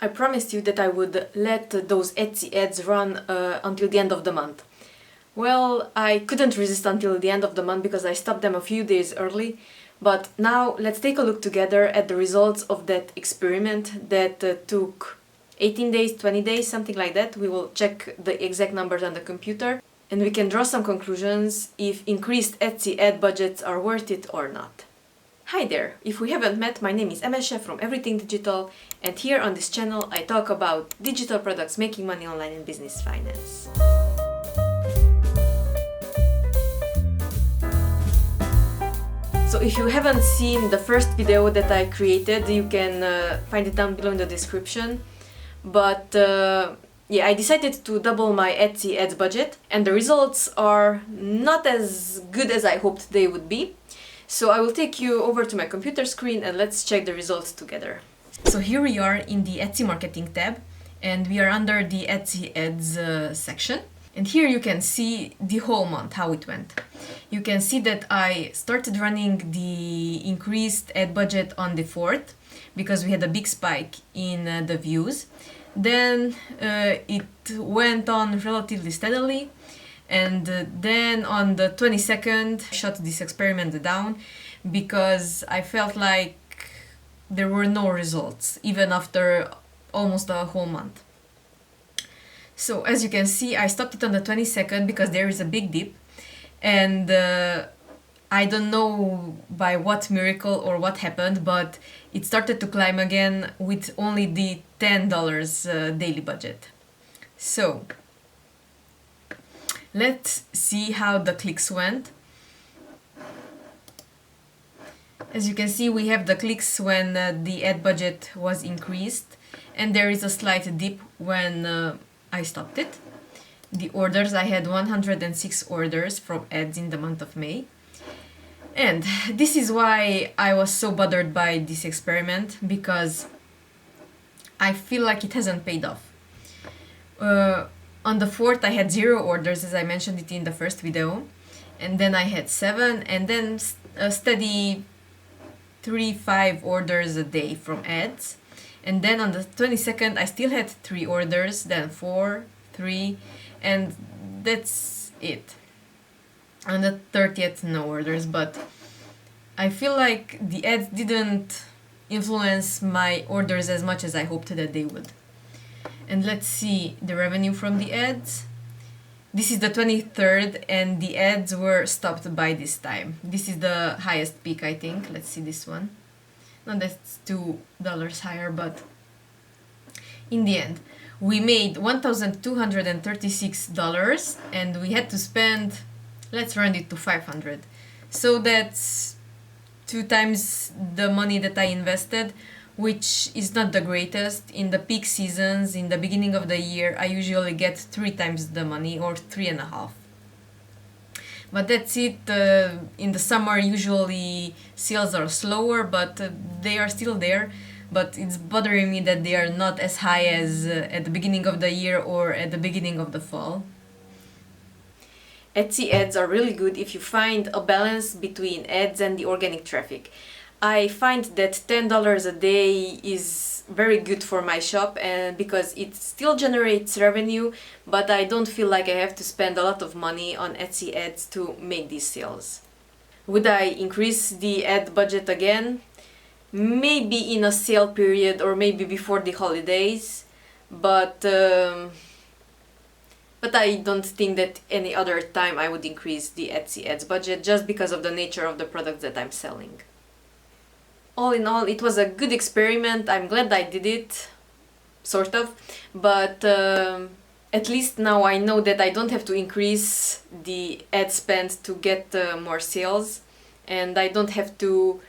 I promised you that I would let those Etsy ads run until the end of the month. Well, I couldn't resist until the end of the month because I stopped them a few days early. But now let's take a look together at the results of that experiment that took 18 days, 20 days, something like that. We will check the exact numbers on the computer and we can draw some conclusions if increased Etsy ad budgets are worth it or not. Hi there! If we haven't met, my name is Emese from Everything Digital, and here on this channel I talk about digital products, making money online and business finance. So if you haven't seen the first video that I created, you can find it down below in the description. But yeah, I decided to double my Etsy ads budget and the results are not as good as I hoped they would be. So I will take you over to my computer screen and let's check the results together. So here we are in the Etsy marketing tab and we are under the Etsy ads section. And here you can see the whole month, how it went. You can see that I started running the increased ad budget on the 4th because we had a big spike in the views. Then it went on relatively steadily, and then on the 22nd I shut this experiment down because I felt like there were no results even after almost a whole month. So as you can see, I stopped it on the 22nd because there is a big dip, and I don't know by what miracle or what happened, but it started to climb again with only the $10 daily budget. So let's see how the clicks went. As you can see, we have the clicks when the ad budget was increased, and there is a slight dip when I stopped it. The orders, I had 106 orders from ads in the month of May. And this is why I was so bothered by this experiment, because I feel like it hasn't paid off. On the 4th I had 0 orders, as I mentioned it in the first video, and then I had 7, and then a steady 3-5 orders a day from ads. And then on the 22nd I still had 3 orders, then 4, 3, and that's it. On the 30th no orders, but I feel like the ads didn't influence my orders as much as I hoped that they would. And let's see the revenue from the ads. This is the 23rd and the ads were stopped by this time. This is the highest peak, I think. Let's see this one. No, that's $2 higher, but in the end we made $1,236 and we had to spend, let's round it to 500. So that's 2 times the money that I invested, which is not the greatest. In the peak seasons, in the beginning of the year, I usually get 3 times the money, or 3.5. But that's it. In the summer usually sales are slower, but they are still there. But it's bothering me that they are not as high as at the beginning of the year or at the beginning of the fall. Etsy ads are really good if you find a balance between ads and the organic traffic. I find that $10 a day is very good for my shop, and because it still generates revenue, but I don't feel like I have to spend a lot of money on Etsy ads to make these sales. Would I increase the ad budget again? Maybe in a sale period or maybe before the holidays, but I don't think that any other time I would increase the Etsy ads budget just because of the nature of the products that I'm selling. All in all, it was a good experiment. I'm glad I did it, sort of, but at least now I know that I don't have to increase the ad spend to get more sales, and I don't have to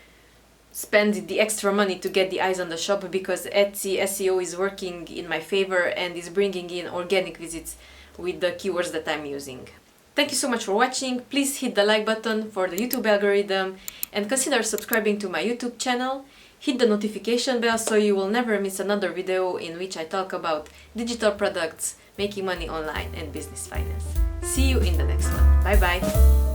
spend the extra money to get the eyes on the shop because Etsy SEO is working in my favor and is bringing in organic visits with the keywords that I'm using. Thank you so much for watching. Please hit the like button for the YouTube algorithm and consider subscribing to my YouTube channel. Hit the notification bell so you will never miss another video in which I talk about digital products, making money online and business finance. See you in the next one. Bye bye!